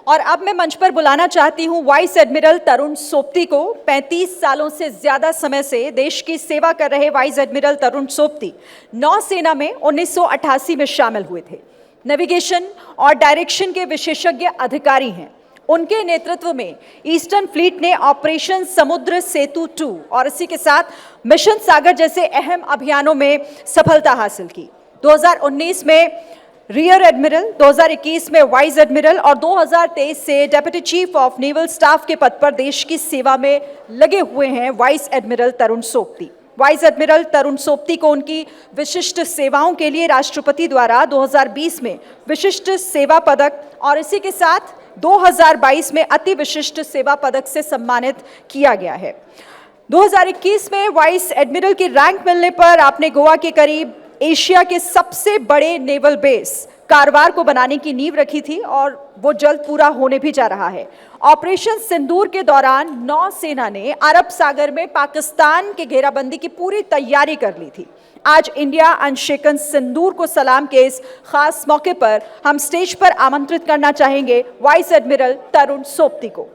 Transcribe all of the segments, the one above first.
और अब मैं मंच पर बुलाना चाहती हूं वाइस एडमिरल तरुण सोपती को। 35 सालों से ज्यादा समय से देश की सेवा कर रहे वाइस एडमिरल तरुण सोपती नौसेना में 1988 में शामिल हुए थे। नेविगेशन और डायरेक्शन के विशेषज्ञ अधिकारी हैं। उनके नेतृत्व में ईस्टर्न फ्लीट ने ऑपरेशन समुद्र सेतु 2 और इसी के साथ मिशन सागर जैसे अहम अभियानों में सफलता हासिल की। 2019 में रियर एडमिरल, 2021 में वाइस एडमिरल और 2023 से deputy chief of naval staff के पद पर देश की सेवा में लगे हुए हैं वाइस एडमिरल तरुण सोपती। वाइस एडमिरल तरुण सोपती को उनकी विशिष्ट सेवाओं के लिए राष्ट्रपति द्वारा 2020 में विशिष्ट सेवा पदक और इसी के साथ 2022 में अति विशिष्ट सेवा पदक से सम्मानित किया गया है। 2021 में वाइस एडमिरल की रैंक मिलने पर आपने गोवा के करीब एशिया के सबसे बड़े नेवल बेस कारवार को बनाने की नींव रखी थी और वो जल्द पूरा होने भी जा रहा है। ऑपरेशन सिंदूर के दौरान नौसेना ने अरब सागर में पाकिस्तान के घेराबंदी की पूरी तैयारी कर ली थी। आज इंडिया अनशेकन सिंदूर को सलाम के इस खास मौके पर हम स्टेज पर आमंत्रित करना चाहेंगे वाइस एडमिरल तरुण सोपती को।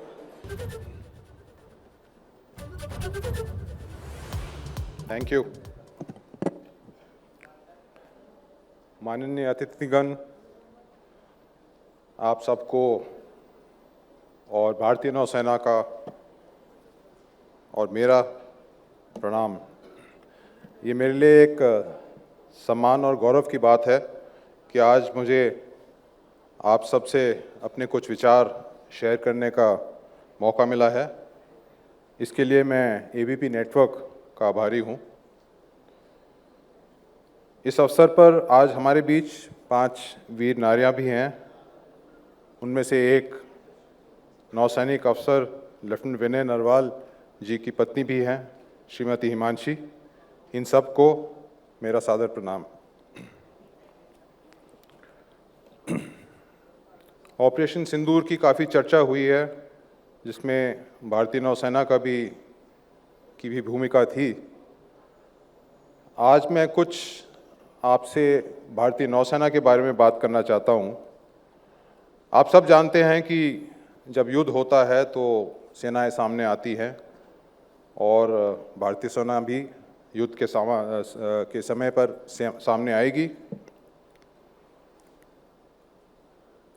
Thank you. माननीय अतिथिगण, आप सबको और भारतीय नौसेना का और मेरा प्रणाम। ये मेरे लिए एक सम्मान और गौरव की बात है कि आज मुझे आप सबसे अपने कुछ विचार शेयर करने का मौका मिला है। इसके लिए मैं एबीपी नेटवर्क का आभारी हूँ। इस अवसर पर आज हमारे बीच 5 वीर नारियां भी हैं। उनमें से एक नौसैनिक अफसर लेफ्टिनेंट विनय नरवाल जी की पत्नी भी हैं, श्रीमती हिमांशी। इन सब को मेरा सादर प्रणाम। ऑपरेशन सिंदूर की काफ़ी चर्चा हुई है, जिसमें भारतीय नौसेना की भी भूमिका थी। आज मैं कुछ आपसे भारतीय नौसेना के बारे में बात करना चाहता हूँ। आप सब जानते हैं कि जब युद्ध होता है तो सेनाएं सामने आती हैं और भारतीय सेना भी युद्ध के समय पर सामने आएगी।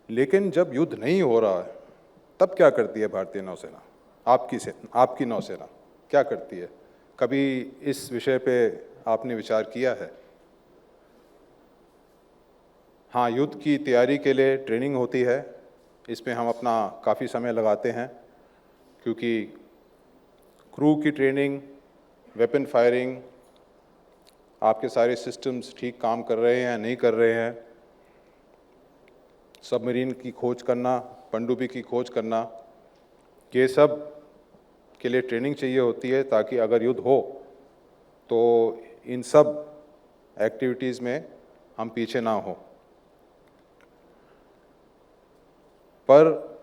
लेकिन जब युद्ध नहीं हो रहा है तब क्या करती है भारतीय नौसेना? आपकी नौसेना क्या करती है? कभी इस विषय पे आपने विचार किया है? हाँ, युद्ध की तैयारी के लिए ट्रेनिंग होती है। इसमें हम अपना काफ़ी समय लगाते हैं, क्योंकि क्रू की ट्रेनिंग, वेपन फायरिंग, आपके सारे सिस्टम्स ठीक काम कर रहे हैं नहीं कर रहे हैं, सबमरीन की खोज करना, पनडुब्बी की खोज करना, ये सब के लिए ट्रेनिंग चाहिए होती है, ताकि अगर युद्ध हो तो इन सब एक्टिविटीज़ में हम पीछे ना हो। पर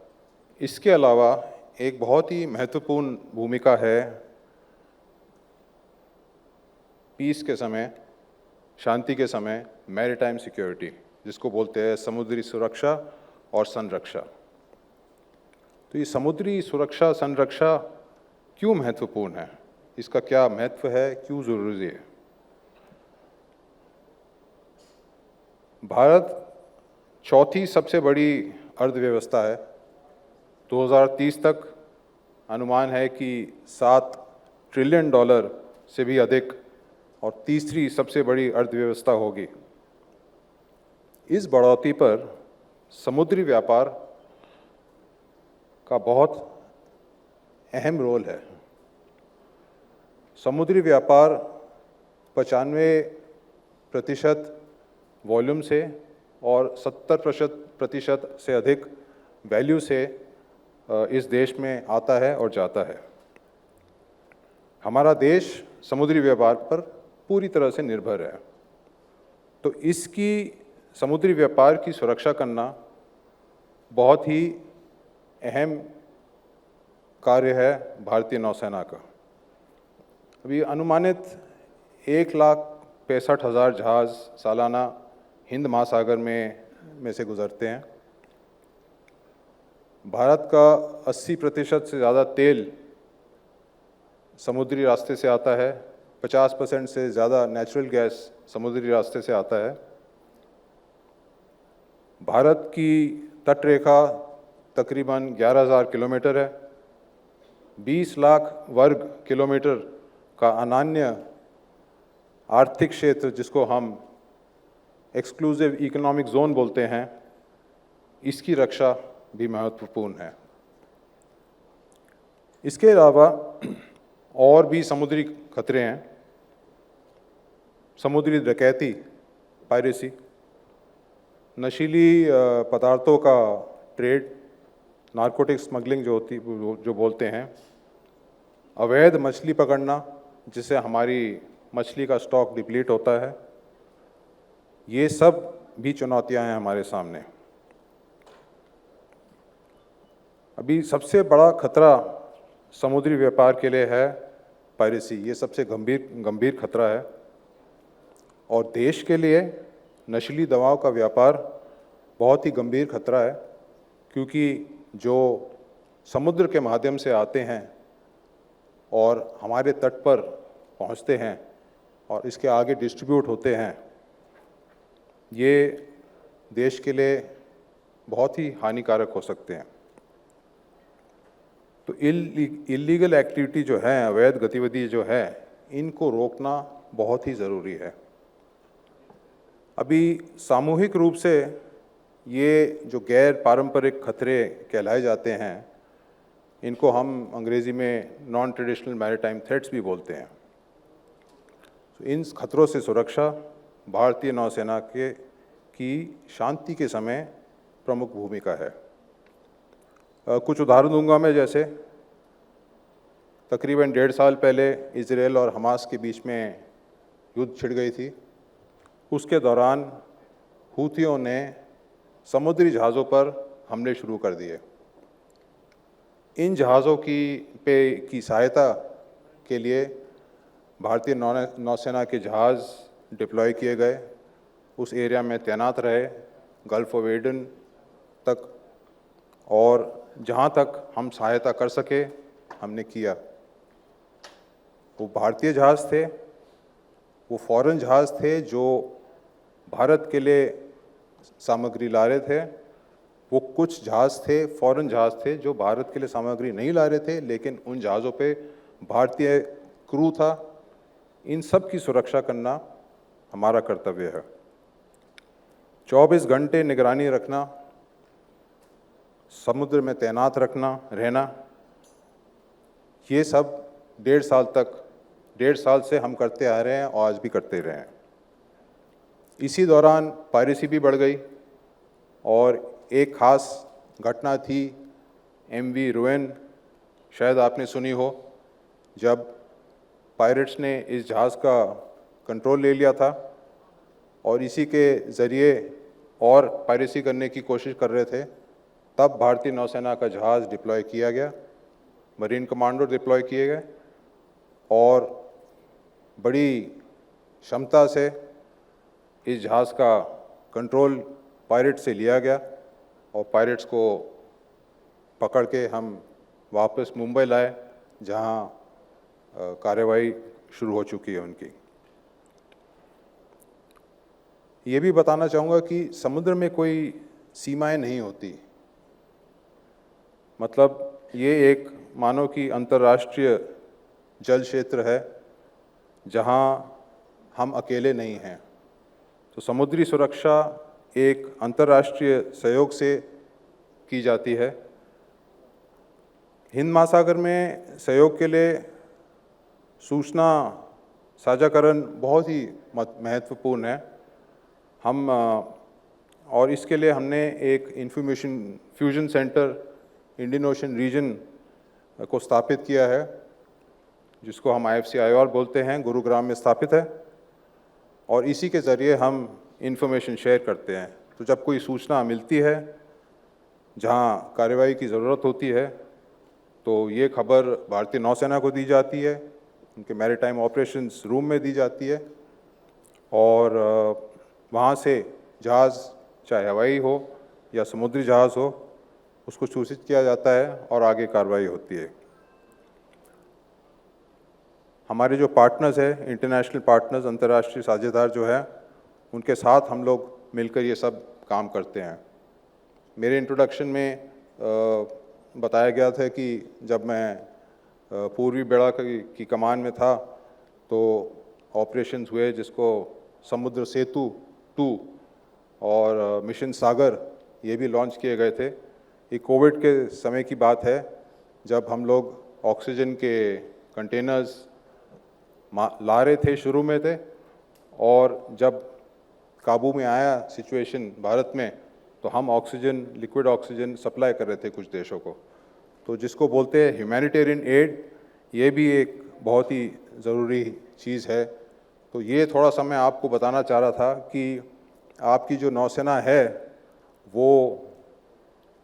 इसके अलावा एक बहुत ही महत्वपूर्ण भूमिका है पीस के समय, शांति के समय, मैरीटाइम सिक्योरिटी, जिसको बोलते हैं समुद्री सुरक्षा और संरक्षा। तो ये समुद्री सुरक्षा संरक्षा क्यों महत्वपूर्ण है? इसका क्या महत्व है? क्यों ज़रूरी है? भारत चौथी सबसे बड़ी अर्थव्यवस्था है। 2030 तक अनुमान है कि $7 ट्रिलियन से भी अधिक और तीसरी सबसे बड़ी अर्थव्यवस्था होगी। इस बढ़ोतरी पर समुद्री व्यापार का बहुत अहम रोल है। समुद्री व्यापार 95% वॉल्यूम से और 70% से अधिक वैल्यू से इस देश में आता है और जाता है। हमारा देश समुद्री व्यापार पर पूरी तरह से निर्भर है। तो इसकी समुद्री व्यापार की सुरक्षा करना बहुत ही अहम कार्य है भारतीय नौसेना का। अभी अनुमानित 1,65,000 जहाज़ सालाना हिंद महासागर में से गुजरते हैं। भारत का 80% से ज़्यादा तेल समुद्री रास्ते से आता है, 50% से ज़्यादा नेचुरल गैस समुद्री रास्ते से आता है। भारत की तटरेखा तकरीबन 11,000 किलोमीटर है। 20 लाख वर्ग किलोमीटर का अनन्य आर्थिक क्षेत्र, जिसको हम एक्सक्लूसिव इकोनॉमिक जोन बोलते हैं, इसकी रक्षा भी महत्वपूर्ण है। इसके अलावा और भी समुद्री खतरे हैं। समुद्री डकैती, पायरेसी, नशीली पदार्थों का ट्रेड, नारकोटिक स्मगलिंग जो बोलते हैं, अवैध मछली पकड़ना जिससे हमारी मछली का स्टॉक डिप्लीट होता है, ये सब भी चुनौतियां हैं हमारे सामने। अभी सबसे बड़ा खतरा समुद्री व्यापार के लिए है पायरेसी। ये सबसे गंभीर खतरा है और देश के लिए नशीली दवाओं का व्यापार बहुत ही गंभीर खतरा है, क्योंकि जो समुद्र के माध्यम से आते हैं और हमारे तट पर पहुंचते हैं और इसके आगे डिस्ट्रीब्यूट होते हैं, ये देश के लिए बहुत ही हानिकारक हो सकते हैं। तो इलीगल एक्टिविटी जो है, अवैध गतिविधि जो है, इनको रोकना बहुत ही ज़रूरी है। अभी सामूहिक रूप से ये जो गैर पारंपरिक खतरे कहलाए जाते हैं, इनको हम अंग्रेज़ी में नॉन ट्रेडिशनल मैरीटाइम थ्रेट्स भी बोलते हैं। तो इन खतरों से सुरक्षा भारतीय नौसेना की शांति के समय प्रमुख भूमिका है। कुछ उदाहरण दूंगा मैं। जैसे तकरीबन 1.5 साल पहले इजराइल और हमास के बीच में युद्ध छिड़ गई थी। उसके दौरान हूथियों ने समुद्री जहाज़ों पर हमले शुरू कर दिए। इन जहाज़ों की सहायता के लिए भारतीय नौसेना के जहाज़ डिप्लॉय किए गए, उस एरिया में तैनात रहे, गल्फ ऑफ एडन तक, और जहाँ तक हम सहायता कर सके हमने किया। वो भारतीय जहाज़ थे, वो फॉरेन जहाज़ थे जो भारत के लिए सामग्री ला रहे थे। वो कुछ जहाज़ थे, फॉरेन जहाज़ थे, जो भारत के लिए सामग्री नहीं ला रहे थे, लेकिन उन जहाज़ों पे भारतीय क्रू था। इन सब की सुरक्षा करना हमारा कर्तव्य है। 24 घंटे निगरानी रखना, समुद्र में तैनात रहना, ये सब 1.5 साल से हम करते आ रहे हैं और आज भी करते रहे हैं। इसी दौरान पायरेसी भी बढ़ गई और एक ख़ास घटना थी MV रूएन, शायद आपने सुनी हो, जब पायरेट्स ने इस जहाज़ का कंट्रोल ले लिया था और इसी के ज़रिए और पायरेसी करने की कोशिश कर रहे थे। तब भारतीय नौसेना का जहाज़ डिप्लॉय किया गया, मरीन कमांडो डिप्लॉय किए गए और बड़ी क्षमता से इस जहाज़ का कंट्रोल पायरेट से लिया गया और पायरेट्स को पकड़ के हम वापस मुंबई लाए, जहां कार्रवाई शुरू हो चुकी है उनकी। ये भी बताना चाहूँगा कि समुद्र में कोई सीमाएं नहीं होती। मतलब ये एक मानो कि अंतर्राष्ट्रीय जल क्षेत्र है जहां हम अकेले नहीं हैं। तो समुद्री सुरक्षा एक अंतर्राष्ट्रीय सहयोग से की जाती है। हिंद महासागर में सहयोग के लिए सूचना साझाकरण बहुत ही महत्वपूर्ण है। हम और इसके लिए हमने एक information fusion centre Indian Ocean region को स्थापित किया है, जिसको हम IFC-IOR बोलते हैं, गुरुग्राम में स्थापित है। और इसी के ज़रिए हम इंफॉर्मेशन शेयर करते हैं। तो जब कोई सूचना मिलती है जहां कार्रवाई की ज़रूरत होती है, तो ये खबर भारतीय नौसेना को दी जाती है, उनके मैरीटाइम ऑपरेशंस रूम में दी जाती है और वहाँ से जहाज़, चाहे हवाई हो या समुद्री जहाज़ हो, उसको सूचित किया जाता है और आगे कार्रवाई होती है। हमारे जो पार्टनर्स हैं, इंटरनेशनल पार्टनर्स, अंतर्राष्ट्रीय साझेदार जो है, उनके साथ हम लोग मिलकर ये सब काम करते हैं। मेरे इंट्रोडक्शन में बताया गया था कि जब मैं पूर्वी बेड़ा की कमान में था तो ऑपरेशंस हुए जिसको समुद्र सेतु 2 और मिशन सागर ये भी लॉन्च किए गए थे। ये कोविड के समय की बात है जब हम लोग ऑक्सीजन के कंटेनर्स ला रहे थे, शुरू में थे, और जब काबू में आया सिचुएशन भारत में तो हम ऑक्सीजन, लिक्विड ऑक्सीजन सप्लाई कर रहे थे कुछ देशों को। तो जिसको बोलते हैं ह्यूमैनिटेरियन एड, ये भी एक बहुत ही ज़रूरी चीज़ है। तो ये थोड़ा सा मैं आपको बताना चाह रहा था कि आपकी जो नौसेना है वो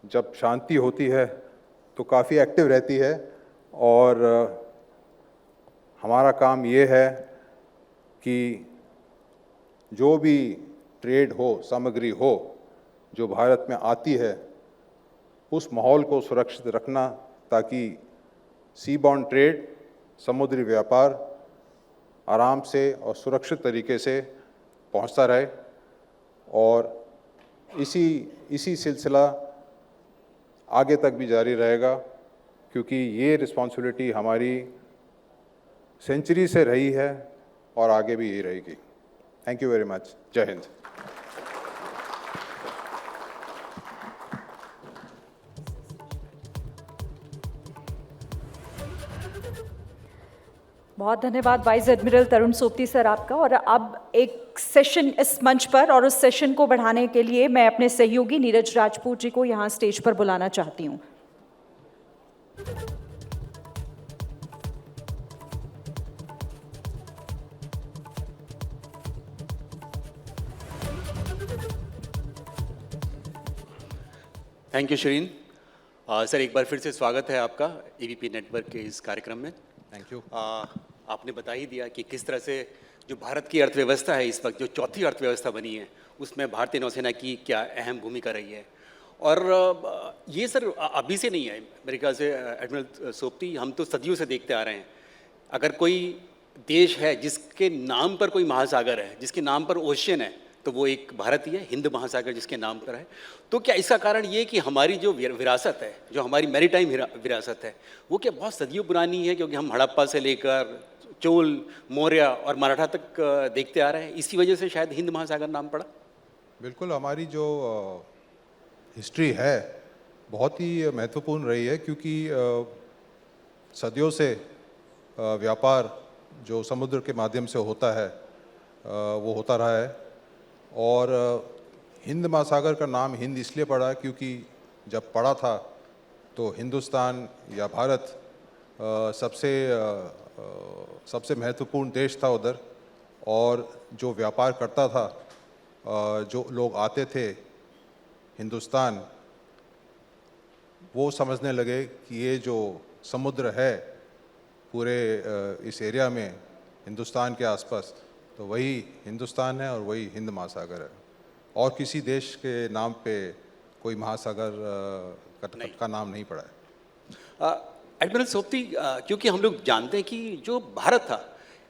जब शांति होती है तो काफ़ी एक्टिव रहती है, और हमारा काम ये है कि जो भी ट्रेड हो, सामग्री हो जो भारत में आती है, उस माहौल को सुरक्षित रखना ताकि सी बॉर्न ट्रेड, समुद्री व्यापार आराम से और सुरक्षित तरीके से पहुंचता रहे। और इसी सिलसिला आगे तक भी जारी रहेगा, क्योंकि ये रिस्पॉन्सिबिलिटी हमारी सेंचुरी से रही है और आगे भी यही रहेगी। Thank you very much. जय हिंद। बहुत धन्यवाद वाइस एडमिरल तरुण सोपती सर आपका। और अब एक सेशन इस मंच पर, और उस सेशन को बढ़ाने के लिए मैं अपने सहयोगी नीरज राजपूत जी को यहाँ स्टेज पर बुलाना चाहती हूँ। Thank you Shirin. सर, एक बार फिर से स्वागत है आपका एबीपी नेटवर्क के इस कार्यक्रम में। Thank you. आपने बता ही दिया कि किस तरह से जो भारत की अर्थव्यवस्था है इस वक्त, जो चौथी अर्थव्यवस्था बनी है, उसमें भारतीय नौसेना की क्या अहम भूमिका रही है। और ये सर अभी से नहीं है मेरे ख्याल से एडमिरल सोपती, हम तो सदियों से देखते आ रहे हैं। अगर कोई देश है जिसके नाम पर कोई महासागर है, जिसके नाम पर ओशियन है, तो वो एक भारत ही है, हिंद महासागर जिसके नाम पर है। तो क्या इसका कारण ये कि हमारी जो विरासत है, जो हमारी मैरीटाइम विरासत है, वो क्या बहुत सदियों पुरानी है, क्योंकि हम हड़प्पा से लेकर चोल, मौर्य और मराठा तक देखते आ रहे हैं, इसी वजह से शायद हिंद महासागर नाम पड़ा। बिल्कुल, हमारी जो हिस्ट्री है बहुत ही महत्वपूर्ण रही है, क्योंकि सदियों से व्यापार जो समुद्र के माध्यम से होता है वो होता रहा है। और हिंद महासागर का नाम हिंद इसलिए पड़ा क्योंकि जब पड़ा था तो हिंदुस्तान या भारत सबसे महत्वपूर्ण देश था उधर, और जो व्यापार करता था, जो लोग आते थे हिंदुस्तान, वो समझने लगे कि ये जो समुद्र है पूरे इस एरिया में हिंदुस्तान के आसपास, तो वही हिंदुस्तान है और वही हिंद महासागर है, और किसी देश के नाम पे कोई महासागर का नाम नहीं पड़ा है। एडमिरल सोपती, क्योंकि हम लोग जानते हैं कि जो भारत था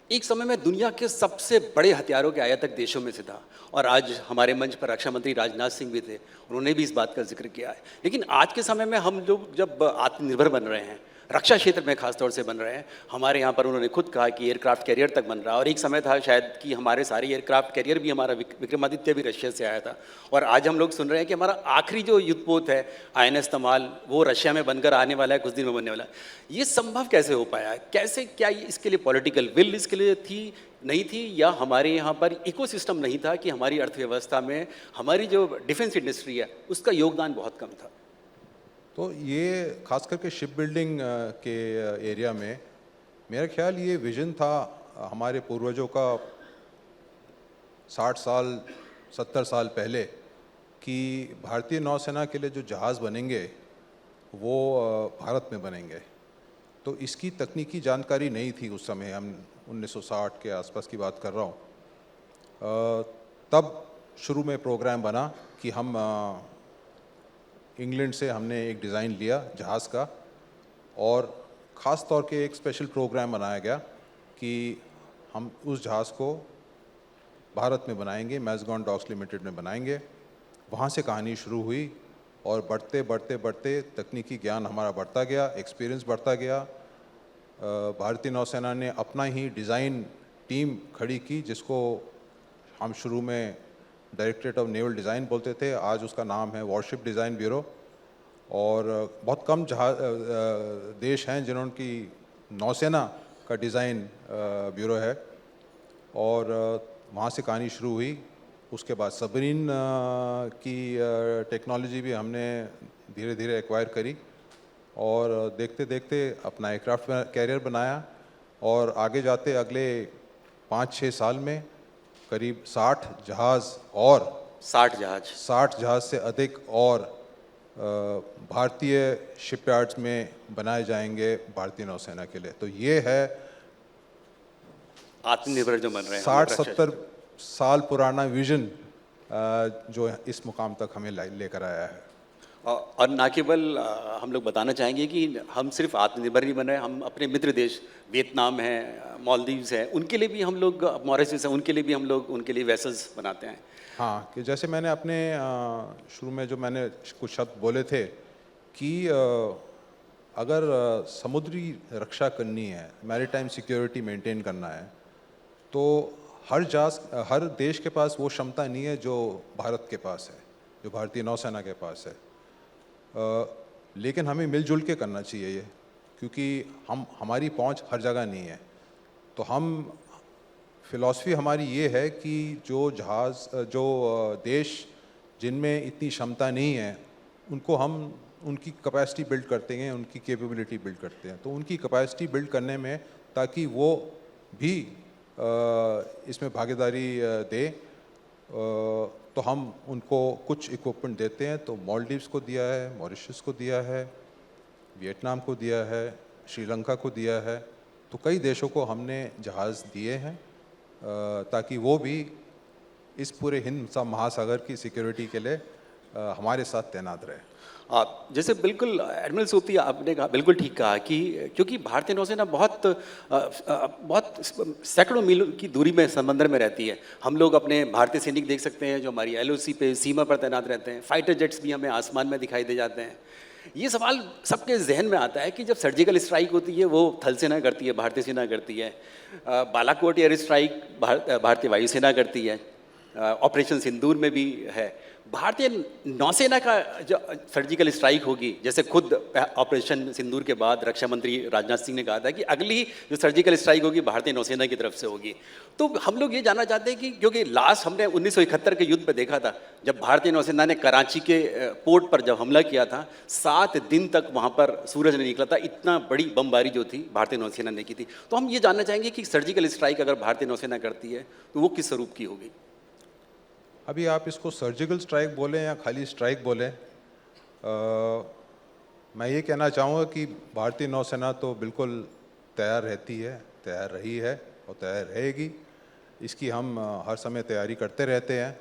एक समय में दुनिया के सबसे बड़े हथियारों के आयातक देशों में से था, और आज हमारे मंच पर रक्षा मंत्री राजनाथ सिंह भी थे, उन्होंने भी इस बात का जिक्र किया है। लेकिन आज के समय में हम लोग जब आत्मनिर्भर बन रहे हैं, रक्षा क्षेत्र में खासतौर से बन रहे हैं, हमारे यहाँ पर उन्होंने खुद कहा कि एयरक्राफ्ट कैरियर तक बन रहा है, और एक समय था शायद कि हमारे सारे एयरक्राफ्ट कैरियर भी, हमारा विक्रमादित्य भी रशिया से आया था, और आज हम लोग सुन रहे हैं कि हमारा आखिरी जो युद्धपोत है INS तमाल, वो रशिया में बनकर आने वाला है, कुछ दिन में बनने वाला है। ये संभव कैसे हो पाया? कैसे, क्या इसके लिए पॉलिटिकल विल इसके लिए थी, नहीं थी, या हमारे यहाँ पर इकोसिस्टम नहीं था कि हमारी अर्थव्यवस्था में हमारी जो डिफेंस इंडस्ट्री है उसका योगदान बहुत कम था? तो ये खास करके शिप बिल्डिंग के एरिया में मेरा ख्याल ये विजन था हमारे पूर्वजों का 60 साल 70 साल पहले, कि भारतीय नौसेना के लिए जो जहाज़ बनेंगे वो भारत में बनेंगे। तो इसकी तकनीकी जानकारी नहीं थी उस समय, हम 1960 के आसपास की बात कर रहा हूँ। तब शुरू में प्रोग्राम बना कि हम इंग्लैंड से हमने एक डिज़ाइन लिया जहाज़ का, और ख़ास तौर के एक स्पेशल प्रोग्राम बनाया गया कि हम उस जहाज़ को भारत में बनाएंगे, मैज़गान डॉक्स लिमिटेड में बनाएंगे। वहाँ से कहानी शुरू हुई और बढ़ते बढ़ते बढ़ते तकनीकी ज्ञान हमारा बढ़ता गया, एक्सपीरियंस बढ़ता गया। भारतीय नौसेना ने अपना ही डिज़ाइन टीम खड़ी की, जिसको हम शुरू में डायरेक्टरेट ऑफ नेवल डिज़ाइन बोलते थे, आज उसका नाम है वॉरशिप डिज़ाइन ब्यूरो। और बहुत कम देश हैं जिन्होंने नौसेना का डिज़ाइन ब्यूरो है, और वहाँ से कहानी शुरू हुई। उसके बाद सबमरीन की टेक्नोलॉजी भी हमने धीरे धीरे एक्वायर करी, और देखते देखते अपना एयरक्राफ्ट कैरियर बनाया, और आगे जाते अगले 5-6 साल में करीब 60 जहाज़ और 60 जहाज़ से अधिक और भारतीय शिपयार्ड्स में बनाए जाएंगे भारतीय नौसेना के लिए। तो ये है आत्मनिर्भर जो बन रहे हैं 60-70 साल पुराना विजन जो इस मुकाम तक हमें लेकर आया है। और ना केवल हम लोग बताना चाहेंगे कि हम सिर्फ आत्मनिर्भर नहीं बन रहे, हम अपने मित्र देश वियतनाम है, मालदीव्स है, उनके लिए भी हम लोग, मॉरिशस है, उनके लिए भी हम लोग उनके लिए वेसल्स बनाते हैं। हाँ, कि जैसे मैंने अपने शुरू में जो मैंने कुछ शब्द बोले थे कि अगर समुद्री रक्षा करनी है, मैरीटाइम सिक्योरिटी मेंटेन करना है, तो हर देश के पास वो क्षमता नहीं है जो भारत के पास है, जो भारतीय नौसेना के पास है। लेकिन हमें मिलजुल के करना चाहिए ये, क्योंकि हमारी पहुंच हर जगह नहीं है। तो फिलॉसफी हमारी ये है कि जो देश जिनमें इतनी क्षमता नहीं है, उनको हम उनकी कैपेसिटी बिल्ड करते हैं, उनकी कैपेबिलिटी बिल्ड करते हैं। तो उनकी कैपेसिटी बिल्ड करने में, ताकि वो भी इसमें भागीदारी दे, तो हम उनको कुछ इक्विपमेंट देते हैं। तो मालदीव्स को दिया है, मॉरिशस को दिया है, वियतनाम को दिया है, श्रीलंका को दिया है। तो कई देशों को हमने जहाज़ दिए हैं ताकि वो भी इस पूरे हिंद महासागर की सिक्योरिटी के लिए हमारे साथ तैनात रहे। जैसे बिल्कुल एडमिरल सोप्ती आपने कहा, बिल्कुल ठीक कहा कि क्योंकि भारतीय नौसेना बहुत सैकड़ों मील की दूरी में समंदर में रहती है। हम लोग अपने भारतीय सैनिक देख सकते हैं जो हमारी LOC पे सीमा पर तैनात रहते हैं, फाइटर जेट्स भी हमें आसमान में दिखाई दे जाते हैं। ये सवाल सबके जहन में आता है कि जब सर्जिकल स्ट्राइक होती है वो थल सेना करती है, भारतीय सेना करती है, बालाकोट एयर स्ट्राइक भारतीय वायुसेना करती है, ऑपरेशन सिंदूर में भी है। भारतीय नौसेना का जो सर्जिकल स्ट्राइक होगी, जैसे खुद ऑपरेशन सिंदूर के बाद रक्षा मंत्री राजनाथ सिंह ने कहा था कि अगली जो सर्जिकल स्ट्राइक होगी भारतीय नौसेना की तरफ से होगी। तो हम लोग ये जानना चाहते हैं कि क्योंकि लास्ट हमने 1971 के युद्ध पे देखा था, जब भारतीय नौसेना ने कराची के पोर्ट पर जब हमला किया था, 7 दिन तक वहाँ पर सूरज नहीं निकला था, इतना बड़ी बमबारी जो थी भारतीय नौसेना ने की थी। तो हम ये जानना चाहेंगे कि सर्जिकल स्ट्राइक अगर भारतीय नौसेना करती है तो वो किस स्वरूप की होगी? अभी आप इसको सर्जिकल स्ट्राइक बोलें या खाली स्ट्राइक बोलें, मैं ये कहना चाहूँगा कि भारतीय नौसेना तो बिल्कुल तैयार रहती है, तैयार रही है और तैयार रहेगी। इसकी हम हर समय तैयारी करते रहते हैं।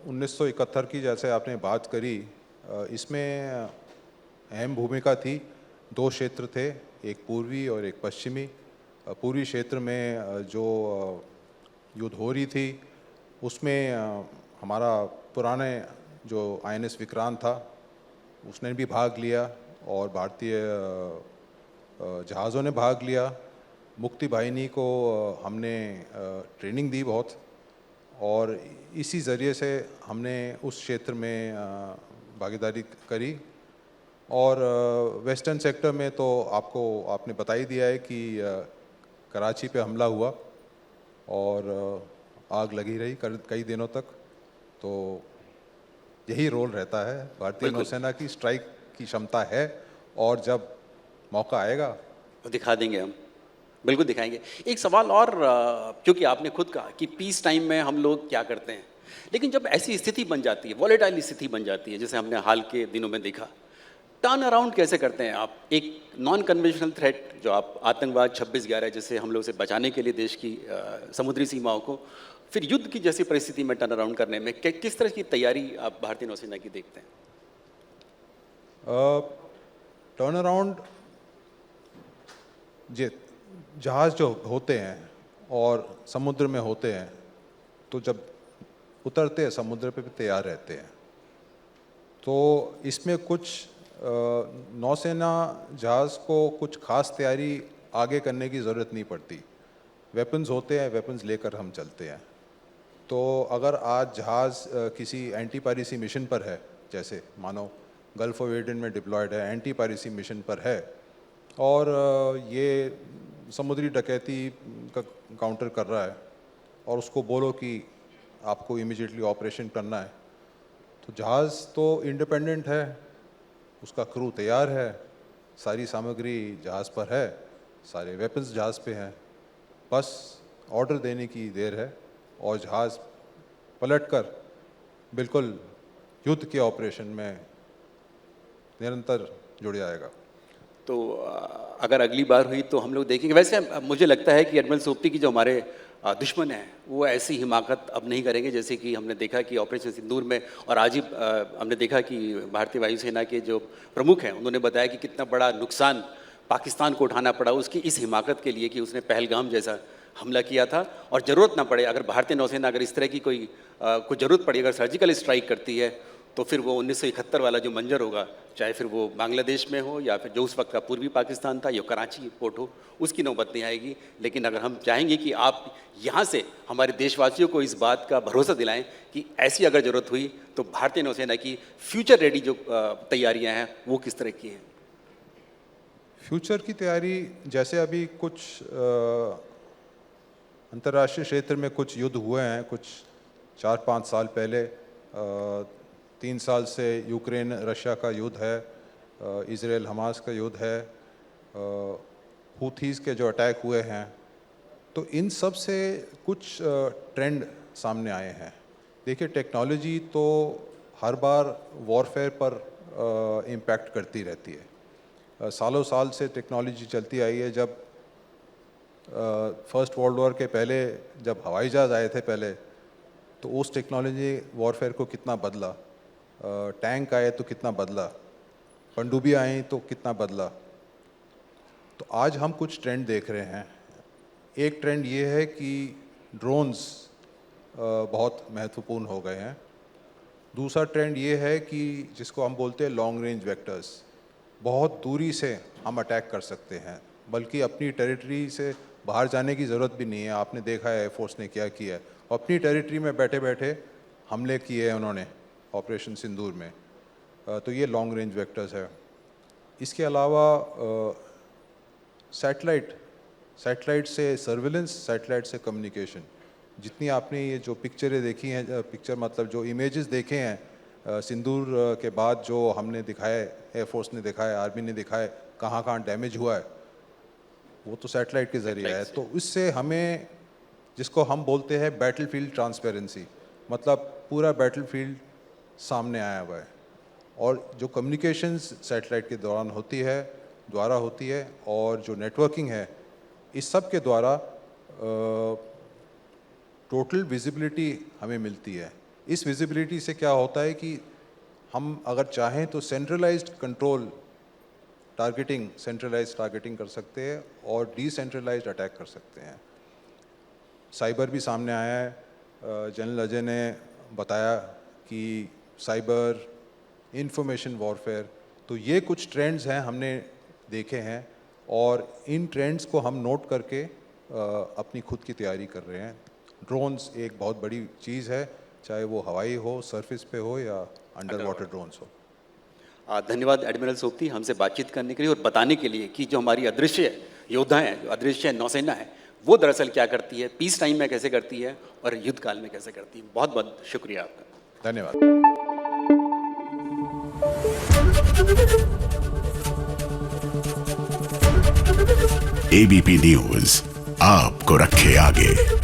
1971 की जैसे आपने बात करी, इसमें अहम भूमिका थी, 2 क्षेत्र थे, एक पूर्वी और एक पश्चिमी। पूर्वी क्षेत्र में जो युद्ध हो रही थी उसमें हमारा पुराने जो INS विक्रांत था उसने भी भाग लिया और भारतीय जहाज़ों ने भाग लिया। मुक्ति वाहिनी को हमने ट्रेनिंग दी बहुत, और इसी ज़रिए से हमने उस क्षेत्र में भागीदारी करी। और वेस्टर्न सेक्टर में तो आपने बता ही दिया है कि कराची पे हमला हुआ और आग लगी रही कई दिनों तक। तो यही रोल रहता है, भारतीय नौसेना की स्ट्राइक की क्षमता है, और जब मौका आएगा तो दिखा देंगे हम, बिल्कुल दिखाएंगे। एक सवाल और, क्योंकि आपने खुद कहा कि पीस टाइम में हम लोग क्या करते हैं, लेकिन जब ऐसी स्थिति बन जाती है, वॉलेटाइल स्थिति बन जाती है, जैसे हमने हाल के दिनों में देखा, टर्न अराउंड कैसे करते हैं आप? एक नॉन कन्वेंशनल थ्रेट जो आप आतंकवाद 26/11 जैसे हम लोग से बचाने के लिए देश की समुद्री सीमाओं को, फिर युद्ध की जैसी परिस्थिति में टर्न अराउंड करने में किस तरह की तैयारी आप भारतीय नौसेना की देखते हैं? टर्न अराउंड जहाज़ जो होते हैं और समुद्र में होते हैं तो जब उतरते हैं समुद्र पे भी तैयार रहते हैं। तो इसमें कुछ नौसेना जहाज़ को कुछ खास तैयारी आगे करने की ज़रूरत नहीं पड़ती। वेपन्स होते हैं, वेपन्स लेकर हम चलते हैं। तो अगर आज जहाज़ किसी एंटी पायरेसी मिशन पर है, जैसे मानो गल्फ ऑफ एडन में डिप्लॉयड है, एंटी पायरेसी मिशन पर है और ये समुद्री डकैती का काउंटर कर रहा है और उसको बोलो कि आपको इमीडिएटली ऑपरेशन करना है, तो जहाज़ तो इंडिपेंडेंट है, उसका क्रू तैयार है, सारी सामग्री जहाज़ पर है, सारे वेपन्स जहाज़ पे हैं, बस ऑर्डर देने की देर है और जहाज़ पलटकर बिल्कुल युद्ध के ऑपरेशन में निरंतर जुड़ जाएगा। तो अगर अगली बार हुई तो हम लोग देखेंगे। वैसे मुझे लगता है कि एडमिरल सोबती की जो हमारे दुश्मन हैं वो ऐसी हिमाकत अब नहीं करेंगे जैसे कि हमने देखा कि ऑपरेशन सिंदूर में, और आज ही हमने देखा कि भारतीय वायुसेना के जो प्रमुख हैं उन्होंने बताया कि कितना बड़ा नुकसान पाकिस्तान को उठाना पड़ा उसकी इस हिमाकत के लिए कि उसने पहलगाम जैसा हमला किया था। और ज़रूरत ना पड़े, अगर भारतीय नौसेना अगर इस तरह की कोई ज़रूरत पड़ी, अगर सर्जिकल स्ट्राइक करती है तो फिर वो 1971 वाला जो मंजर होगा, चाहे फिर वो बांग्लादेश में हो या फिर जो उस वक्त का पूर्वी पाकिस्तान था या कराची पोर्ट हो, उसकी नौबत नहीं आएगी। लेकिन अगर हम चाहेंगे कि आप यहाँ से हमारे देशवासियों को इस बात का भरोसा दिलाएं कि ऐसी अगर ज़रूरत हुई तो भारतीय नौसेना की फ्यूचर रेडी जो तैयारियाँ हैं वो किस तरह की हैं। फ्यूचर की तैयारी, जैसे अभी कुछ अंतर्राष्ट्रीय क्षेत्र में कुछ युद्ध हुए हैं, कुछ 4-5 साल पहले 3 साल से यूक्रेन रशिया का युद्ध है, इज़राइल हमास का युद्ध है, हूथीज़ के जो अटैक हुए हैं, तो इन सब से कुछ ट्रेंड सामने आए हैं। देखिए, टेक्नोलॉजी तो हर बार वॉरफेयर पर इम्पैक्ट करती रहती है। सालों साल से टेक्नोलॉजी चलती आई है। जब फर्स्ट वर्ल्ड वॉर के पहले जब हवाई जहाज़ आए थे पहले, तो उस टेक्नोलॉजी वॉरफेयर को कितना बदला, टैंक आए तो कितना बदला, पनडुब्बियाँ आई तो कितना बदला। तो आज हम कुछ ट्रेंड देख रहे हैं। एक ट्रेंड ये है कि ड्रोन्स बहुत महत्वपूर्ण हो गए हैं। दूसरा ट्रेंड ये है कि जिसको हम बोलते हैं लॉन्ग रेंज वेक्टर्स, बहुत दूरी से हम अटैक कर सकते हैं, बल्कि अपनी टेरिटरी से बाहर जाने की ज़रूरत भी नहीं है। आपने देखा है एयरफोर्स ने क्या किया है, अपनी टेरिटरी में बैठे बैठे हमले किए हैं उन्होंने ऑपरेशन सिंदूर में। तो ये लॉन्ग रेंज वेक्टर्स है। इसके अलावा सैटेलाइट से सर्विलेंस, सैटेलाइट से कम्युनिकेशन। जितनी आपने ये जो पिक्चरें देखी हैं, पिक्चर मतलब जो इमेजेस देखे हैं सिंदूर के बाद, जो हमने दिखाए, एयरफोर्स ने दिखाए, आर्मी ने दिखाए, कहाँ कहाँ डैमेज हुआ है, वो तो सैटेलाइट के ज़रिए है। तो इससे हमें, जिसको हम बोलते हैं बैटलफील्ड ट्रांसपेरेंसी, मतलब पूरा बैटलफील्ड सामने आया हुआ है। और जो कम्युनिकेशंस सैटेलाइट के दौरान द्वारा होती है और जो नेटवर्किंग है, इस सब के द्वारा टोटल विजिबिलिटी हमें मिलती है। इस विजिबिलिटी से क्या होता है कि हम अगर चाहें तो सेंट्रलाइज्ड कंट्रोल सेंट्रलाइज्ड टारगेटिंग कर सकते हैं और डिसेंट्रलाइज्ड अटैक कर सकते हैं। साइबर भी सामने आया है। जनरल अजय ने बताया कि साइबर, इंफॉर्मेशन वॉरफेयर, तो ये कुछ ट्रेंड्स हैं हमने देखे हैं और इन ट्रेंड्स को हम नोट करके अपनी खुद की तैयारी कर रहे हैं। ड्रोन्स एक बहुत बड़ी चीज़ है, चाहे वो हवाई हो, सरफेस पे हो या अंडर वाटर ड्रोन्स हो। धन्यवाद एडमिरल सोबती, हमसे बातचीत करने के लिए और बताने के लिए कि जो हमारी अदृश्य योद्धा हैं, जो अदृश्य नौसेना है, वो दरअसल क्या करती है, पीस टाइम में कैसे करती है और युद्ध काल में कैसे करती है। बहुत बहुत शुक्रिया आपका। धन्यवाद। एबीपी न्यूज आपको रखे आगे।